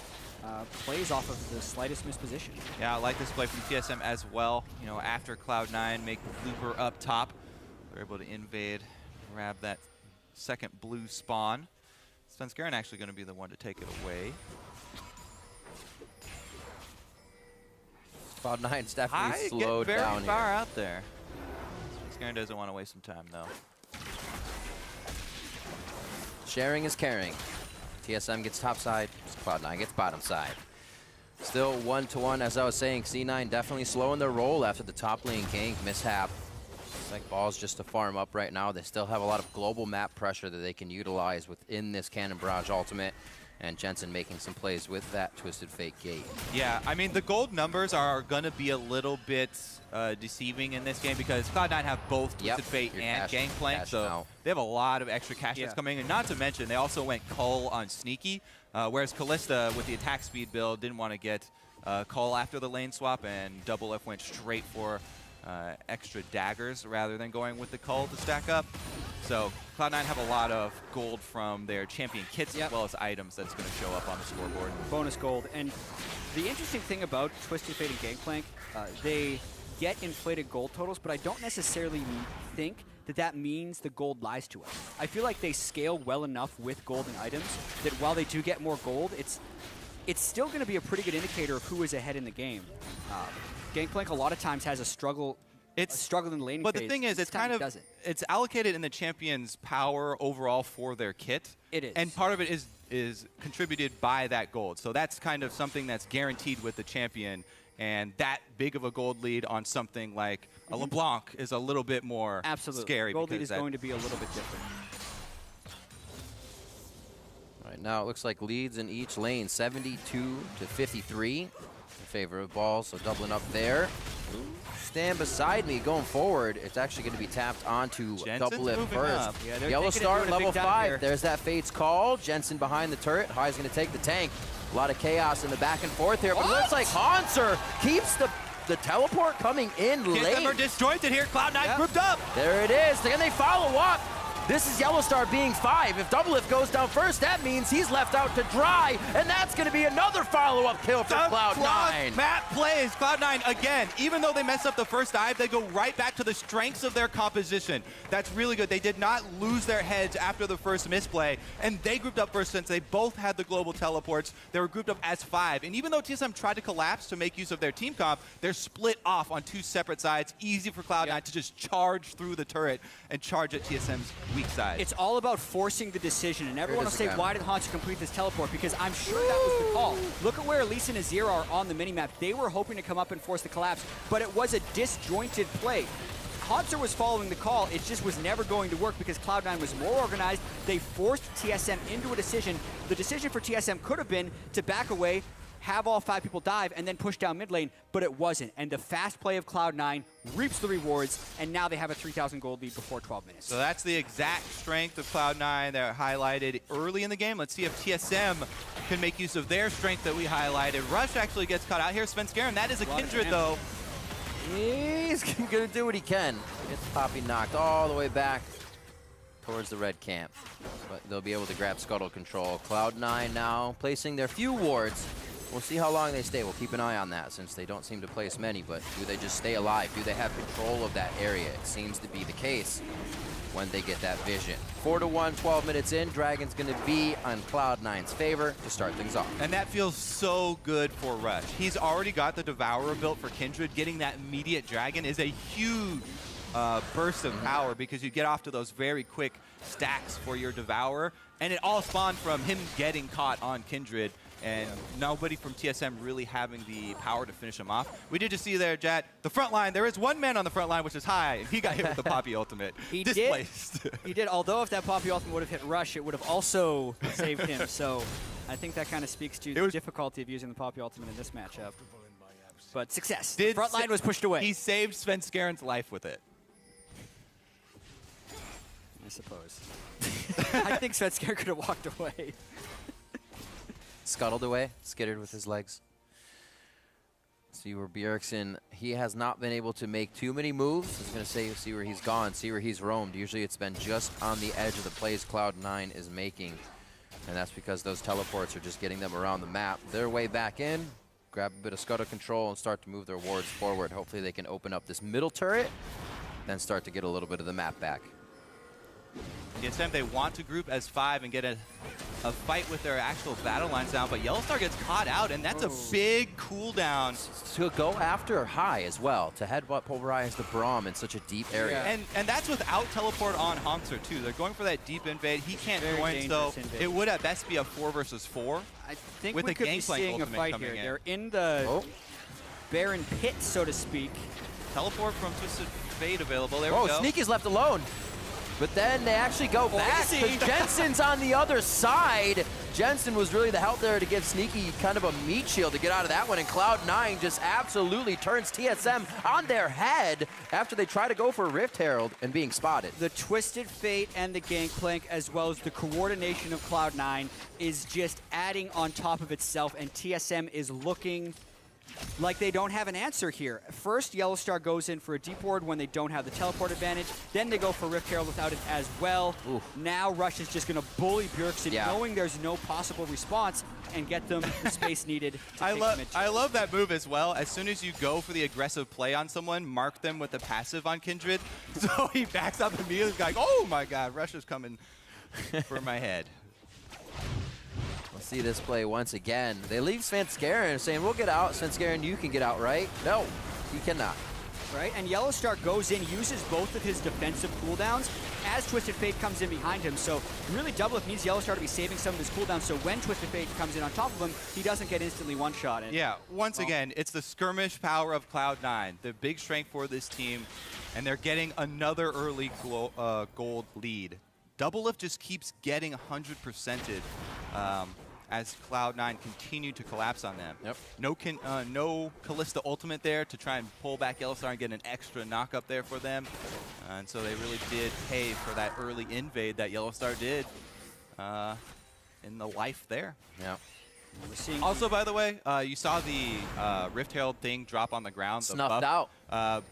plays off of the slightest misposition. Yeah, I like this play from TSM as well. You know, after Cloud9 make the looper up top, they're able to invade, grab that second blue spawn. Svenskeren actually going to be the one to take it away. Cloud9's definitely slowed very down far here. out there. Svenskeren doesn't want to waste some time, though. Sharing is caring. TSM gets top side, Cloud9 gets bottom side. Still 1-1, as I was saying. C9 definitely slowing their roll after the top lane gank mishap. It's like Balls just to farm up right now. They still have a lot of global map pressure that they can utilize within this Cannon Barrage ultimate. And Jensen making some plays with that Twisted Fate gate. Yeah, I mean, the gold numbers are going to be a little bit deceiving in this game because Cloud9 have both Twisted Fate and Gangplank, so they have a lot of extra cash that's coming in. Not to mention, they also went Cull on Sneaky, whereas Kalista, with the attack speed build, didn't want to get Cull after the lane swap, and Double F went straight for extra daggers rather than going with the cull to stack up. So Cloud9 have a lot of gold from their champion kits as well as items that's going to show up on the scoreboard. Bonus gold. And the interesting thing about Twisted Fate and Gangplank, they get inflated gold totals, but I don't necessarily think that that means the gold lies to us. I feel like they scale well enough with gold and items that while they do get more gold, it's still going to be a pretty good indicator of who is ahead in the game. Gangplank a lot of times has a struggle. It's struggle in the laning But phase. the thing is, it's kind of it's allocated in the champion's power overall for their kit. It is, and part of it is contributed by that gold. So that's kind of something that's guaranteed with the champion. And that big of a gold lead on something like a LeBlanc is a little bit more scary. Gold lead is going to be a little bit different. All right, now it looks like leads in each lane, 72 to 53 in favor of Balls, so doubling up there. Stand beside me going forward. It's actually going to be tapped onto Jensen's double lift moving first. up. Yeah, Yellow Star, level 5. Here. There's that Fate's Call. Jensen behind the turret. High's going to take the tank. A lot of chaos in the back and forth here, but it looks like Hanser keeps the teleport coming in late. TSM are disjointed here. Cloud9 grouped up. There it is. Can they follow up? This is Yellow Star being 5. If Double Lift goes down first, that means he's left out to dry, and that's going to be another follow-up kill for Cloud9. Map plays. Cloud9, again, even though they messed up the first dive, they go right back to the strengths of their composition. That's really good. They did not lose their heads after the first misplay, and they grouped up first since they both had the global teleports. They were grouped up as 5, and even though TSM tried to collapse to make use of their team comp, they're split off on 2 separate sides. Easy for Cloud9 to just charge through the turret and charge at TSM's weak side. It's all about forcing the decision, and everyone will say, again. why did Hanser complete this teleport? Because I'm sure that was the call. Look at where Elise and Azir are on the minimap. They were hoping to come up and force the collapse, but it was a disjointed play. Hanser was following the call. It just was never going to work because Cloud9 was more organized. They forced TSM into a decision. The decision for TSM could have been to back away, have all 5 people dive, and then push down mid lane, but it wasn't. And the fast play of Cloud9 reaps the rewards, and now they have a 3,000 gold lead before 12 minutes. So that's the exact strength of Cloud9 that highlighted early in the game. Let's see if TSM can make use of their strength that we highlighted. Rush actually gets caught out here. Svenskeren, that is a Kindred, though. He's going to do what he can. Gets Poppy knocked all the way back towards the red camp. But they'll be able to grab Scuttle control. Cloud9 now placing their few wards. We'll see how long they stay. We'll keep an eye on that since they don't seem to place many, but do they just stay alive? Do they have control of that area? It seems to be the case when they get that vision. 4-1, 12 minutes in. Dragon's going to be on Cloud9's favor to start things off. And that feels so good for Rush. He's already got the Devourer built for Kindred. Getting that immediate Dragon is a huge burst of power because you get off to those very quick stacks for your Devourer. And it all spawned from him getting caught on Kindred and nobody from TSM really having the power to finish him off. We did just see there, Jat, the front line. There is one man on the front line, which is High. He got hit with the Poppy ultimate. He Displaced. did. He did. Although if that Poppy ultimate would have hit Rush, it would have also saved him. So I think that kind of speaks to the difficulty of using the Poppy ultimate in this matchup. But success. The front line was pushed away. He saved Svenskeren's life with it. I suppose. I think Svenskeren could have walked away. Scuttled away, skittered with his legs. See where Bjergsen, he has not been able to make too many moves. I was going to say, see where he's gone, see where he's roamed. Usually it's been just on the edge of the plays Cloud9 is making. And that's because those teleports are just getting them around the map. Their way back in, grab a bit of scuttle control and start to move their wards forward. Hopefully they can open up this middle turret, then start to get a little bit of the map back. TSM, they want to group as 5 and get a fight with their actual battle lines down, but Yellowstar gets caught out, and that's a big cooldown. To go after High as well, to headbutt pulverize the Braum in such a deep area. Yeah. And that's without teleport on Hanser too. They're going for that deep invade. He can't join, so it would at best be a 4 versus 4. I think with we the could be Gangplank seeing a fight here. They're in the Baron pit, so to speak. Teleport from Twisted Fate available. There we go. Sneaky's left alone. But then they actually go back because Jensen's on the other side. Jensen was really the help there to give Sneaky kind of a meat shield to get out of that one, and Cloud9 just absolutely turns TSM on their head after they try to go for Rift Herald and being spotted. The Twisted Fate and the Gangplank, as well as the coordination of Cloud9, is just adding on top of itself, and TSM is looking like they don't have an answer here. First, Yellow Star goes in for a deep ward when they don't have the teleport advantage. Then they go for Rift Herald without it as well. Oof. Now Rush is just going to bully Bjergsen, knowing there's no possible response, and get them the space needed to take the mid. I love that move as well. As soon as you go for the aggressive play on someone, mark them with the passive on Kindred. So he backs up immediately, like, oh my god, Rush is coming for my head. We'll see this play once again. They leave Svenskeren saying, we'll get out. Svenskeren, you can get out, right? No, he cannot. Right, and Yellow Star goes in, uses both of his defensive cooldowns as Twisted Fate comes in behind him. So really, Doublelift needs Yellow Star to be saving some of his cooldowns, so when Twisted Fate comes in on top of him, he doesn't get instantly one-shot. Yeah, once again, it's the skirmish power of Cloud9, the big strength for this team, and they're getting another early gold lead. Doublelift just keeps getting 100%ed as Cloud9 continue to collapse on them. Yep. No Kalista ultimate there to try and pull back Yellow Star and get an extra knock up there for them. And so they really did pay for that early invade that Yellow Star did in the life there. Yeah. We're seeing Also, by the way, you saw the Rift Herald thing drop on the ground. Snuffed out.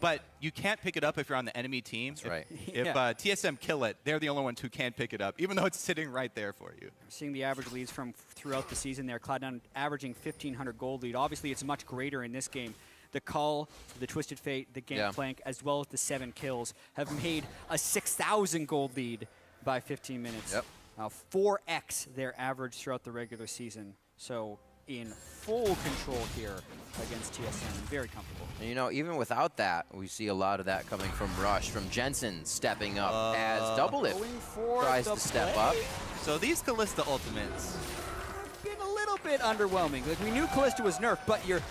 But you can't pick it up if you're on the enemy team. That's right. If TSM kill it, they're the only ones who can pick it up, even though it's sitting right there for you. seeing the average leads from throughout the season there. Cloud9 averaging 1,500 gold lead. Obviously, it's much greater in this game. The Cull, the Twisted Fate, the Gangplank, as well as the 7 kills have made a 6,000 gold lead by 15 minutes. Yep. 4x their average throughout the regular season. So in full control here against TSM. Very comfortable. And you know, even without that, we see a lot of that coming from Rush, from Jensen stepping up as Doublelift tries to step up. So these Kalista ultimates been a little bit underwhelming. Like, we knew Kalista was nerfed, but you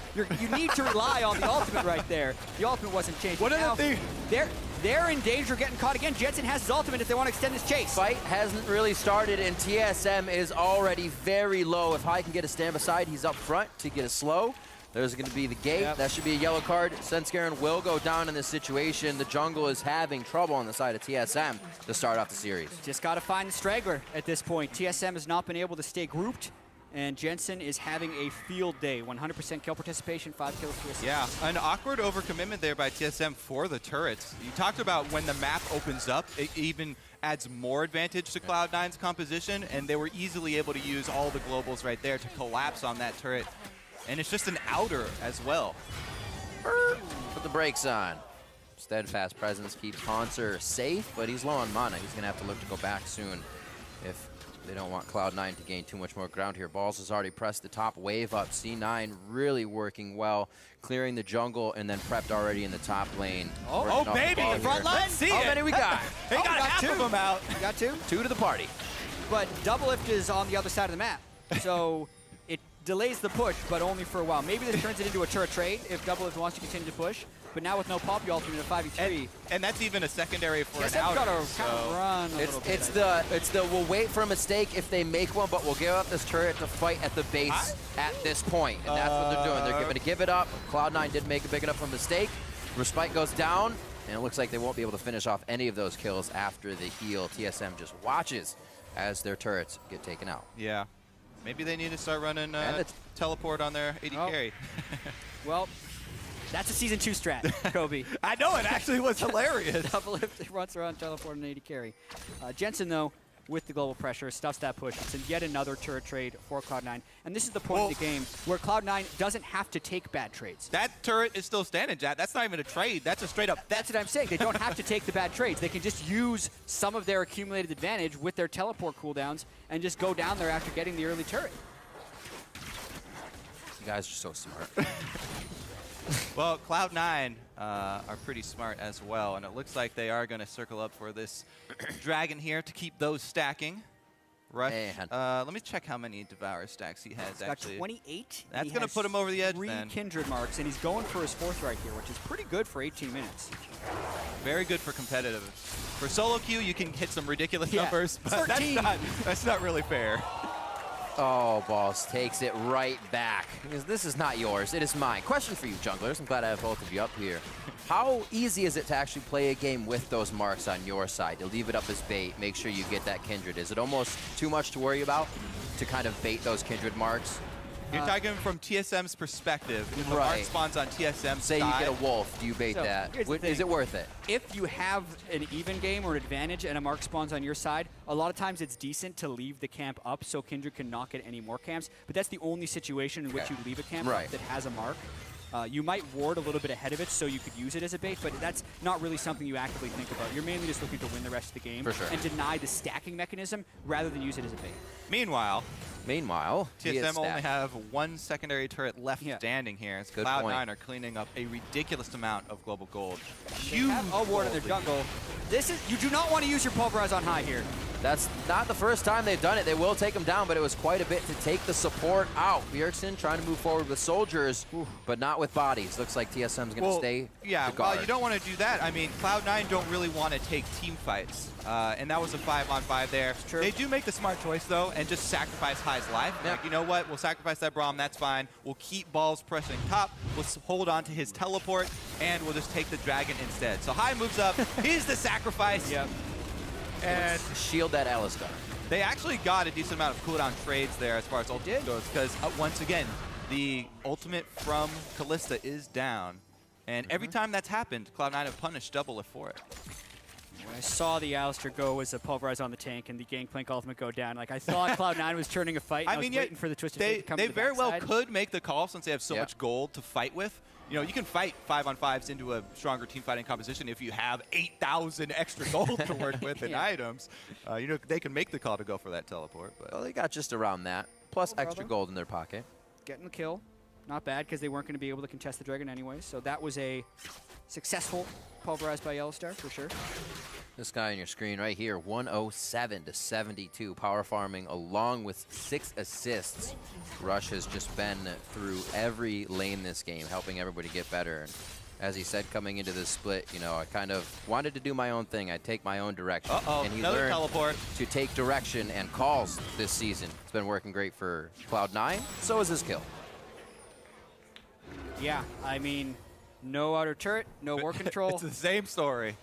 need to rely on the ultimate right there. The ultimate wasn't changed. What are the things? They're in danger of getting caught again. Jensen has his ultimate if they want to extend this chase. Fight hasn't really started, and TSM is already very low. If High can get a stand beside, he's up front to get a slow. There's going to be the gate. Yep. That should be a yellow card. Svenskeren will go down in this situation. The jungle is having trouble on the side of TSM to start off the series. Just got to find the straggler at this point. TSM has not been able to stay grouped, and Jensen is having a field day. 100% kill participation, 5 kills to assist. Yeah, an awkward overcommitment there by TSM for the turrets. You talked about when the map opens up, it even adds more advantage to Cloud9's composition, and they were easily able to use all the globals right there to collapse on that turret. And it's just an outer as well. Put the brakes on. Steadfast presence keeps Haunter safe, but he's low on mana. He's going to have to look to go back soon if they don't want Cloud9 to gain too much more ground here. Balls has already pressed the top wave up. C9 really working well, clearing the jungle and then prepped already in the top lane. Oh baby, the front line. Let's see How many we got? They got half of them out. You got 2? 2 to the party. But Doublelift is on the other side of the map, so it delays the push, but only for a while. Maybe this turns it into a turret trade if Doublelift wants to continue to push. But now with no pop, you ultimate a 5v3. And that's even a secondary for Yes, an outer. got to kind of run a little bit. It's the we'll wait for a mistake if they make one, but we'll give up this turret to fight at the base at this point. And that's what they're doing. They're going to give it up. Cloud9 did make a big enough of a mistake. Respite goes down, and it looks like they won't be able to finish off any of those kills after the heal. TSM just watches as their turrets get taken out. Yeah. Maybe they need to start running teleport on their AD carry. Well, that's a Season 2 strat, Kobe. I know, it actually was hilarious. Doublelift runs around, teleport, and 80 carry. Jensen, though, with the global pressure, stuffs that push. It's yet another turret trade for Cloud9. And this is the point of the game where Cloud9 doesn't have to take bad trades. That turret is still standing, Jack. That's not even a trade. That's a straight up. That's what I'm saying. They don't have to take the bad trades. They can just use some of their accumulated advantage with their teleport cooldowns and just go down there after getting the early turret. You guys are so smart. Well, Cloud9 are pretty smart as well, and it looks like they are going to circle up for this dragon here to keep those stacking. Rush. Let me check how many Devour stacks he has. He's got 28. That's going to put him over the edge 3 then. Kindred marks, and he's going for his 4th right here, which is pretty good for 18 minutes. Very good for competitive. For solo queue, you can hit some ridiculous Yeah, numbers, but 13. that's not really fair. Oh, Balls takes it right back. Because this is not yours, it is mine. Question for you, junglers. I'm glad I have both of you up here. How easy is it to actually play a game with those marks on your side? To leave it up as bait, make sure you get that Kindred. Is it almost too much to worry about to kind of bait those Kindred marks? You're talking from TSM's perspective. If the mark spawns on TSM's Say side, you get a wolf, do you bait So, that? here's the Is thing. it worth it? If you have an even game or an advantage and a mark spawns on your side, a lot of times it's decent to leave the camp up so Kindred can not get any more camps. But that's the only situation in which you leave a camp up that has a mark. You might ward a little bit ahead of it so you could use it as a bait, but that's not really something you actively think about. You're mainly just looking to win the rest of the game and deny the stacking mechanism rather than use it as a bait. Meanwhile, TSM only have one secondary turret left standing here. As Cloud9 are cleaning up a ridiculous amount of global gold. Huge ward in their jungle. You do not want to use your pulverize on high here. That's not the first time they've done it. They will take him down, but it was quite a bit to take the support out. Bjergsen trying to move forward with soldiers, but not with bodies. Looks like TSM's going to stay Yeah, well, you don't want to do that. I mean, Cloud9 don't really want to take team fights, and that was a 5-on-5 there. They do make the smart choice, though, and just sacrifice High's life. Like, you know what? We'll sacrifice that Braum. That's fine. We'll keep Balls pressing top. We'll hold on to his teleport, and we'll just take the dragon instead. So High moves up. He's the sacrifice. And shield that Alistar. They actually got a decent amount of cooldown trades there as far as ultimate goes, because once again, the ultimate from Kalista is down. And every time that's happened, Cloud9 have punished double for it. When I saw the Alistar go as a pulverize on the tank and the Gangplank ultimate go down, like I thought Cloud9 was turning a fight. And I was waiting for the Twisted Fate to come they to the very well backside. could make the call since they have so much gold to fight with. You know, you can fight 5-on-5s into a stronger team fighting composition if you have 8,000 extra gold to work with in items. You know, they can make the call to go for that teleport. But Well, they got just around that, plus extra gold in their pocket. Getting the kill. Not bad, because they weren't going to be able to contest the dragon anyway. So that was a successful pulverize by Yellowstar, for sure. This guy on your screen right here, 107 to 72, power farming along with 6 assists. Rush has just been through every lane this game, helping everybody get better. And as he said, coming into this split, you know, I kind of wanted to do my own thing. I'd take my own direction. And he another learned teleport. to take direction and calls this season. It's been working great for Cloud9. So is his kill. Yeah, I mean, no outer turret, no war control. It's the same story.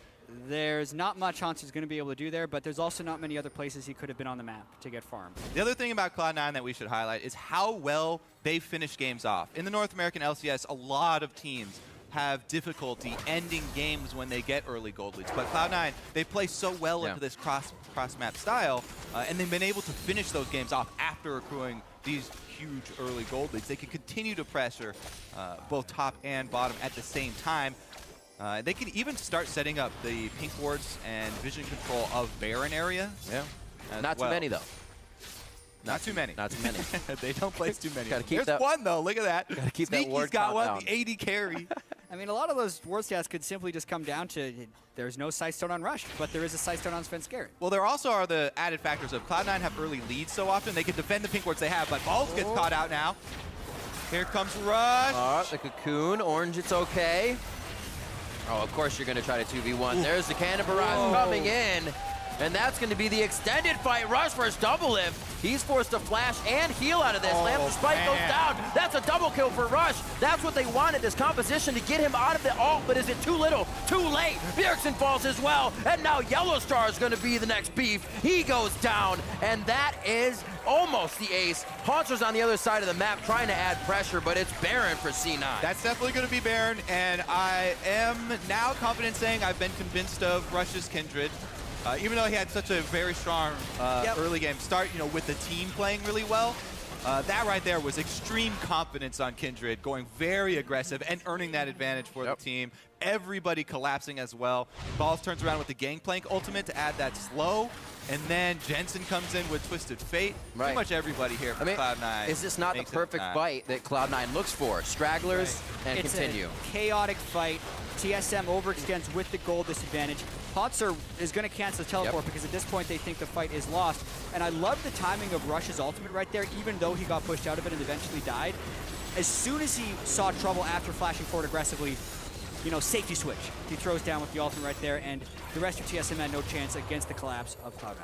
There's not much Hansu's going to be able to do there, but there's also not many other places he could have been on the map to get farmed. The other thing about Cloud9 that we should highlight is how well they finish games off. In the North American LCS, a lot of teams have difficulty ending games when they get early gold leads. But Cloud9, they play so well into this cross-map style, and they've been able to finish those games off after accruing these huge early gold leads. They can continue to pressure both top and bottom at the same time. They can even start setting up the pink wards and vision control of Baron area. Not too many, though. Not too many. Not too many. They don't place too many. Gotta keep There's that one, though. Look at that. Gotta keep that Sneaky's ward got count one, down. the AD carry. I mean, a lot of those ward stats could simply just come down to there's no Sightstone on Rush, but there is a Sightstone on Svenskeren. Well, there also are the added factors of Cloud9 have early leads so often. They can defend the pink wards they have, but Balls gets caught out now. Here comes Rush. The cocoon. Orange, it's okay. Oh, of course you're going to try to 2v1. There's the cannon barrage coming in. And that's going to be the extended fight. Rush versus double lift. He's forced to flash and heal out of this. Lamb's spike goes down. That's a double kill for Rush. That's what they wanted, this composition to get him out of the ult, but is it too little, too late? Bjergsen falls as well, and now Yellowstar is going to be the next beef. He goes down, and that is almost the ace. Haunter's on the other side of the map trying to add pressure, but it's Baron for C9. That's definitely going to be Baron, and I am now confident saying I've been convinced of Rush's Kindred. Even though he had such a very strong early game start, you know, with the team playing really well, that right there was extreme confidence on Kindred, going very aggressive and earning that advantage for the team. Everybody collapsing as well. Balls turns around with the Gangplank ultimate to add that slow, and then Jensen comes in with Twisted Fate. Pretty much everybody here for Cloud9. Is this not the perfect fight that Cloud9 looks for? Stragglers and continue. It's a chaotic fight. TSM overextends with the gold disadvantage. Hotzer is going to cancel the teleport because at this point they think the fight is lost. And I love the timing of Rush's ultimate right there, even though he got pushed out of it and eventually died. As soon as he saw trouble after flashing forward aggressively, you know, safety switch. He throws down with the ultimate right there, and the rest of TSM had no chance against the collapse of Cloud9.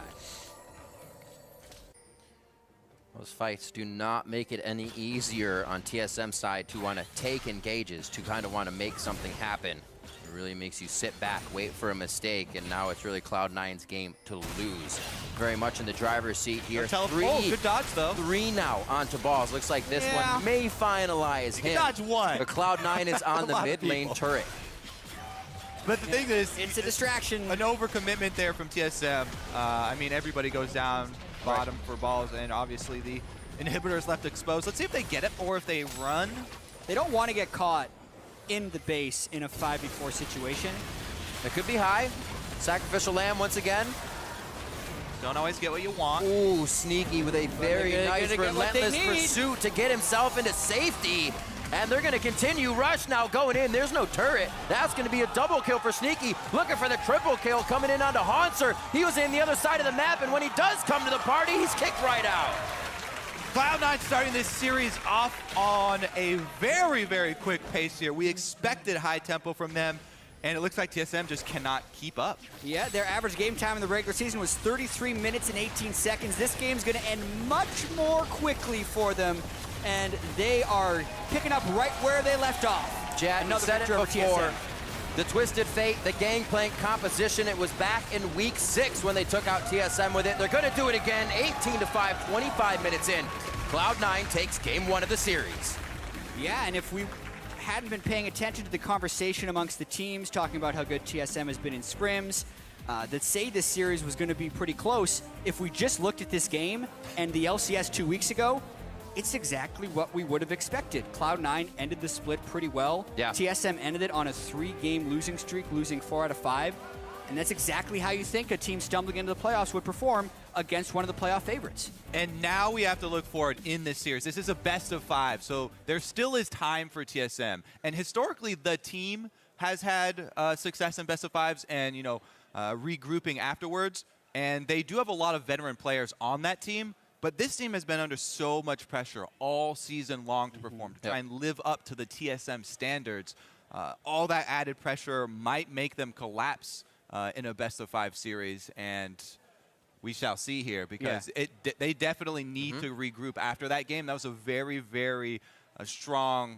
Those fights do not make it any easier on TSM side to want to take engages, to kind of want to make something happen. It really makes you sit back, wait for a mistake, and now it's really Cloud9's game to lose. Very much in the driver's seat here. Good dodge, though. 3 now onto balls. Looks like this one may finalize him. Dodge 1. But Cloud9 is on the mid lane turret. But the thing is, it's a distraction. An overcommitment there from TSM. I mean, everybody goes down bottom for balls, and obviously the inhibitor is left exposed. Let's see if they get it or if they run. They don't want to get caught in the base in a 5v4 situation. It could be high. Sacrificial lamb once again. Don't always get what you want. Ooh, Sneaky with a very nice, relentless pursuit to get himself into safety. And they're going to continue. Rush now going in. There's no turret. That's going to be a double kill for Sneaky. Looking for the triple kill coming in onto Haunser. He was in the other side of the map, and when he does come to the party, he's kicked right out. Cloud9 starting this series off on a very, very quick pace here. We expected high tempo from them, and it looks like TSM just cannot keep up. Yeah, their average game time in the regular season was 33 minutes and 18 seconds. This game's going to end much more quickly for them, and they are picking up right where they left off. Jad, you said it before. The Twisted Fate, the Gangplank composition, it was back in week 6 when they took out TSM with it. They're going to do it again, 18-5, 25 minutes in. Cloud9 takes game 1 of the series. Yeah, and if we hadn't been paying attention to the conversation amongst the teams, talking about how good TSM has been in scrims, that say this series was going to be pretty close, if we just looked at this game and the LCS 2 weeks ago, it's exactly what we would have expected. Cloud9 ended the split pretty well. Yeah. TSM ended it on a 3-game losing streak, losing 4 out of 5. And that's exactly how you think a team stumbling into the playoffs would perform against one of the playoff favorites. And now we have to look forward in this series. This is a best of 5, so there still is time for TSM. And historically, the team has had success in best of 5s and, you know, regrouping afterwards. And they do have a lot of veteran players on that team. But this team has been under so much pressure all season long to perform, to try and live up to the TSM standards. All that added pressure might make them collapse in a best-of-5 series, and we shall see here because they definitely need to regroup after that game. That was a very, very strong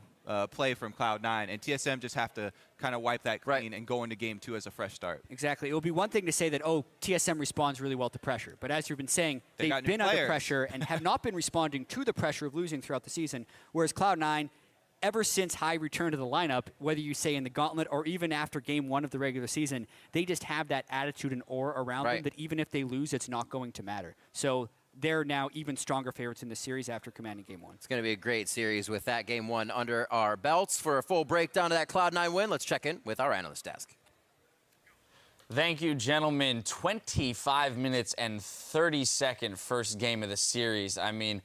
play from Cloud9, and TSM just have to kind of wipe that clean and go into game 2 as a fresh start. Exactly. It will be one thing to say that, oh, TSM responds really well to pressure, but as you've been saying, they've been under pressure and have not been responding to the pressure of losing throughout the season, whereas Cloud9, ever since High returned to the lineup, whether you say in the gauntlet or even after game 1 of the regular season, they just have that attitude and aura around them that even if they lose, it's not going to matter. So they're now even stronger favorites in the series after commanding game 1. It's going to be a great series with that game 1 under our belts. For a full breakdown of that Cloud9 win, let's check in with our analyst desk. Thank you, gentlemen. 25 minutes and 30-second first game of the series. I mean,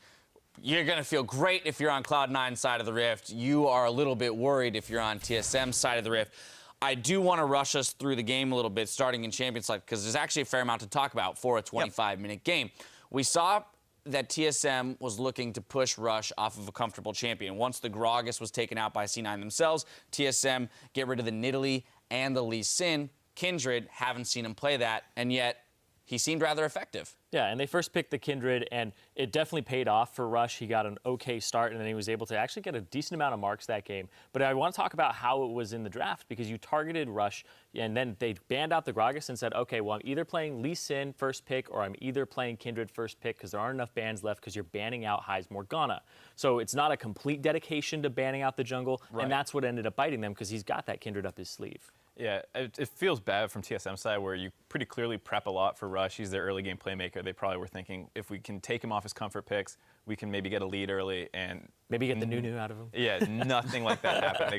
you're going to feel great if you're on Cloud9's side of the rift. You are a little bit worried if you're on TSM's side of the rift. I do want to rush us through the game a little bit, starting in Champions Select, because there's actually a fair amount to talk about for a 25-minute game. We saw that TSM was looking to push Rush off of a comfortable champion. Once the Gragas was taken out by C9 themselves, TSM get rid of the Nidalee and the Lee Sin. Kindred, haven't seen him play that, and yet he seemed rather effective. Yeah, and they first picked the Kindred, and it definitely paid off for Rush. He got an okay start, and then he was able to actually get a decent amount of marks that game. But I want to talk about how it was in the draft, because you targeted Rush, and then they banned out the Gragas and said, okay, well, I'm either playing Lee Sin first pick, or I'm either playing Kindred first pick, because there aren't enough bans left, because you're banning out High's Morgana. So it's not a complete dedication to banning out the jungle, and that's what ended up biting them, because he's got that Kindred up his sleeve. Yeah, it feels bad from TSM's side where you pretty clearly prep a lot for Rush. He's their early game playmaker. They probably were thinking if we can take him off his comfort picks, we can maybe get a lead early and maybe get the new out of him. Yeah, nothing like that happened.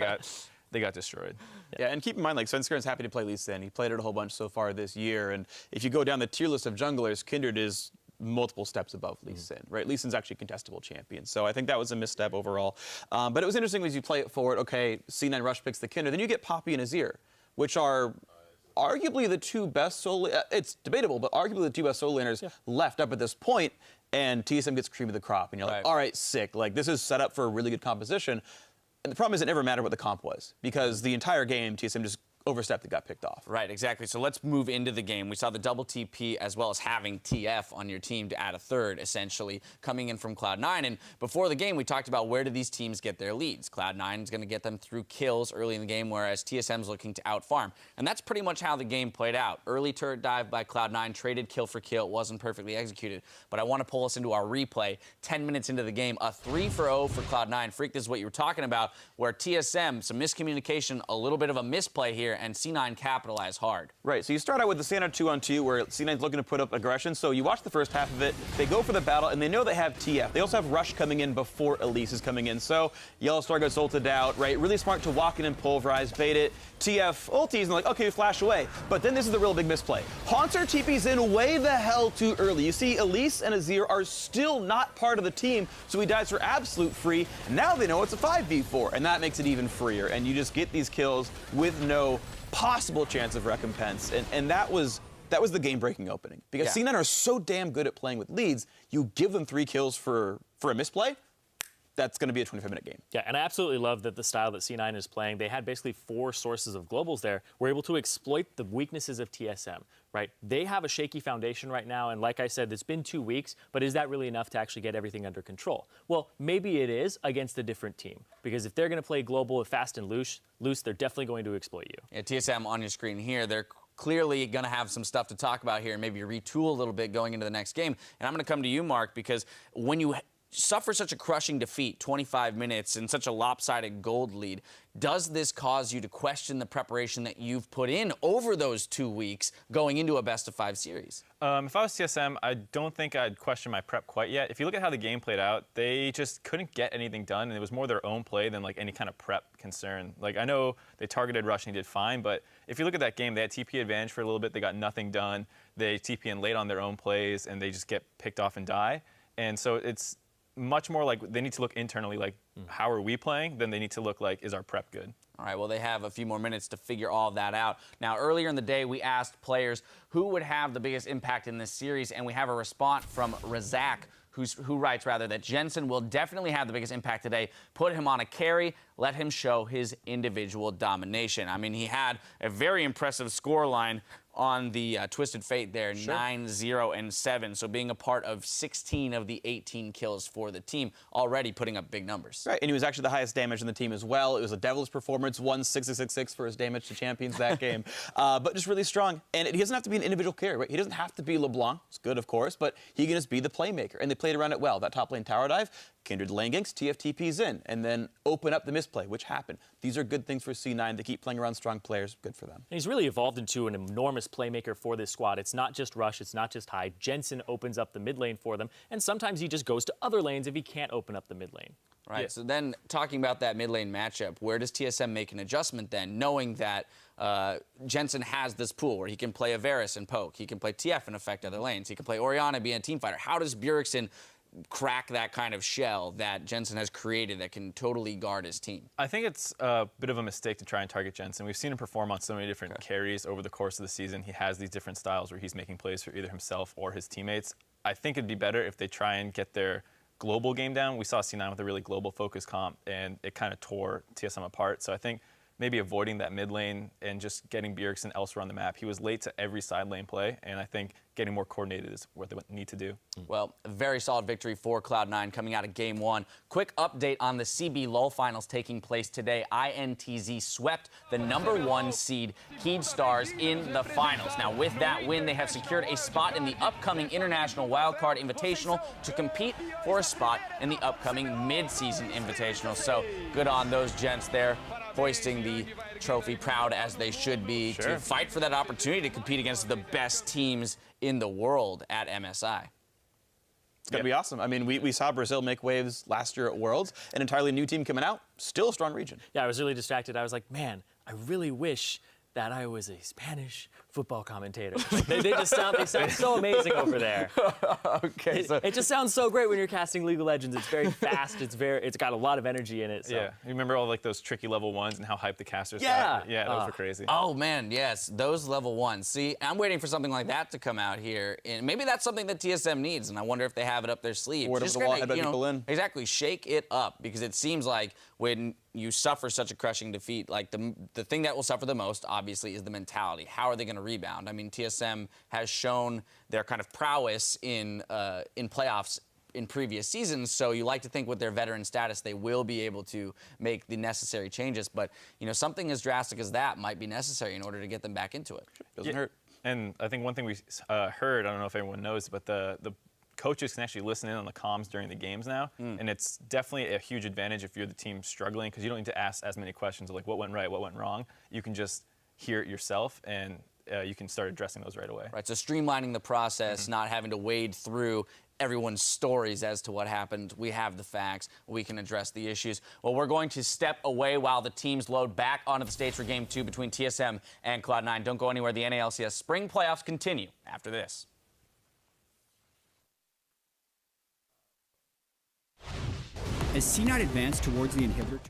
They got destroyed. Yeah, and keep in mind, like, Svenskern's happy to play Lee Sin. He played it a whole bunch so far this year, and if you go down the tier list of junglers, Kindred is multiple steps above Lee Sin, right? Lee Sin's actually contestable champion, so I think that was a misstep overall. But it was interesting as you play it forward, okay, C9 Rush picks the Kindred, then you get Poppy and Azir, which are arguably the two best solo, it's debatable, but arguably the two best solo laners left up at this point, and TSM gets cream of the crop, and you're like, all right, sick, like this is set up for a really good composition. And the problem is it never mattered what the comp was, because the entire game TSM just overstepped and got picked off. Right, exactly. So let's move into the game. We saw the double TP as well as having TF on your team to add a third, essentially, coming in from Cloud9. And before the game, we talked about where do these teams get their leads. Cloud9 is going to get them through kills early in the game, whereas TSM is looking to outfarm. And that's pretty much how the game played out. Early turret dive by Cloud9, traded kill for kill. It wasn't perfectly executed. But I want to pull us into our replay. 10 minutes into the game, a 3-for-0 for Cloud9. Freak, this is what you were talking about, where TSM, some miscommunication, a little bit of a misplay here, and C9 capitalized hard. Right, so you start out with the standard 2-on-2 where C9's looking to put up aggression. So you watch the first half of it, they go for the battle, and they know they have TF. They also have Rush coming in before Elise is coming in. So Yellow Star gets ulted out, right? Really smart to walk in and pulverize, bait it. TF ulties, and like, okay, flash away. But then this is the real big misplay. Haunter TP's in way the hell too early. You see, Elise and Azir are still not part of the team, so he dies for absolute free. Now they know it's a 5v4, and that makes it even freer. And you just get these kills with no possible chance of recompense. And that was the game-breaking opening. Because C9 are so damn good at playing with leads, you give them 3 kills for a misplay, that's going to be a 25-minute game. Yeah, and I absolutely love that the style that C9 is playing. They had basically 4 sources of globals there. We're able to exploit the weaknesses of TSM, right? They have a shaky foundation right now, and like I said, it's been 2 weeks, but is that really enough to actually get everything under control? Well, maybe it is against a different team, because if they're going to play global fast and loose, they're definitely going to exploit you. Yeah, TSM on your screen here, they're clearly going to have some stuff to talk about here and maybe retool a little bit going into the next game. And I'm going to come to you, Mark, because when you suffer such a crushing defeat, 25 minutes, and such a lopsided gold lead, does this cause you to question the preparation that you've put in over those 2 weeks going into a best-of-5 series? If I was TSM, I don't think I'd question my prep quite yet. If you look at how the game played out, they just couldn't get anything done, and it was more their own play than like any kind of prep concern. Like, I know they targeted Rush and he did fine, but if you look at that game, they had TP advantage for a little bit. They got nothing done. They TP in late on their own plays, and they just get picked off and die. And so it's much more like they need to look internally like, how are we playing, than they need to look like, is our prep good? All right, well, they have a few more minutes to figure all of that out. Now, earlier in the day, we asked players who would have the biggest impact in this series, and we have a response from Razak, who writes, that Jensen will definitely have the biggest impact today. Put him on a carry, let him show his individual domination. I mean, he had a very impressive scoreline on the Twisted Fate there, 9-0-7. So being a part of 16 of the 18 kills for the team, already putting up big numbers. Right, and he was actually the highest damage in the team as well. It was a devilish performance, 1-6-6-6 for his damage to champions that game. But just really strong. And he doesn't have to be an individual carry, right? He doesn't have to be LeBlanc. It's good, of course, but he can just be the playmaker. And they played around it well. That top lane tower dive, Kindred lane ganks, TFTP's in, and then open up the misplay, which happened. These are good things for C9 to keep playing around strong players. Good for them. And he's really evolved into an enormous playmaker for this squad. It's not just Rush, it's not just Hyde. Jensen opens up the mid lane for them, and sometimes he just goes to other lanes if he can't open up the mid lane. Right, so then talking about that mid lane matchup, where does TSM make an adjustment then, knowing that Jensen has this pool where he can play Avaris and poke, he can play TF and affect other lanes, he can play Orianna, be a team fighter. How does Bjergsen crack that kind of shell that Jensen has created that can totally guard his team? I think it's a bit of a mistake to try and target Jensen. We've seen him perform on so many different carries over the course of the season. He has these different styles where he's making plays for either himself or his teammates. I think it'd be better if they try and get their global game down. We saw C9 with a really global focus comp, and it kind of tore TSM apart. So I think maybe avoiding that mid lane and just getting Bjergsen elsewhere on the map. He was late to every side lane play, and I think getting more coordinated is what they need to do. Well, a very solid victory for Cloud9 coming out of Game 1. Quick update on the CB LoL Finals taking place today. INTZ swept the #1 seed Keyd Stars in the finals. Now, with that win, they have secured a spot in the upcoming International Wildcard Invitational to compete for a spot in the upcoming mid-season Invitational. So, good on those gents there, hoisting the trophy, proud as they should be, to fight for that opportunity to compete against the best teams in the world at MSI. It's going to be awesome. I mean, we saw Brazil make waves last year at Worlds, an entirely new team coming out, still a strong region. Yeah, I was really distracted. I was like, man, I really wish that I was a Spanish football commentator. They sound so amazing over there. Okay, it just sounds so great when you're casting League of Legends. It's very fast. It's got a lot of energy in it. So. Yeah, you remember all like those tricky level 1s and how hyped the casters got? Yeah, those were crazy. Oh man, yes, those level 1s. See, I'm waiting for something like that to come out here, and maybe that's something that TSM needs. And I wonder if they have it up their sleeve. Word of the wall, headbutt people in. Exactly, shake it up, because it seems like when you suffer such a crushing defeat, like the thing that will suffer the most, obviously, is the mentality. How are they going to rebound? I mean, TSM has shown their kind of prowess in playoffs in previous seasons, so you like to think with their veteran status they will be able to make the necessary changes. But something as drastic as that might be necessary in order to get them back into it. Doesn't hurt. And I think one thing we heard, I don't know if everyone knows, but the coaches can actually listen in on the comms during the games now, and it's definitely a huge advantage if you're the team struggling, because you don't need to ask as many questions like what went right, what went wrong. You can just hear it yourself, and you can start addressing those right away. Right, so streamlining the process, not having to wade through everyone's stories as to what happened. We have the facts. We can address the issues. Well, we're going to step away while the teams load back onto the stage for Game 2 between TSM and Cloud9. Don't go anywhere. The NALCS spring playoffs continue after this. As C9 advanced towards the inhibitor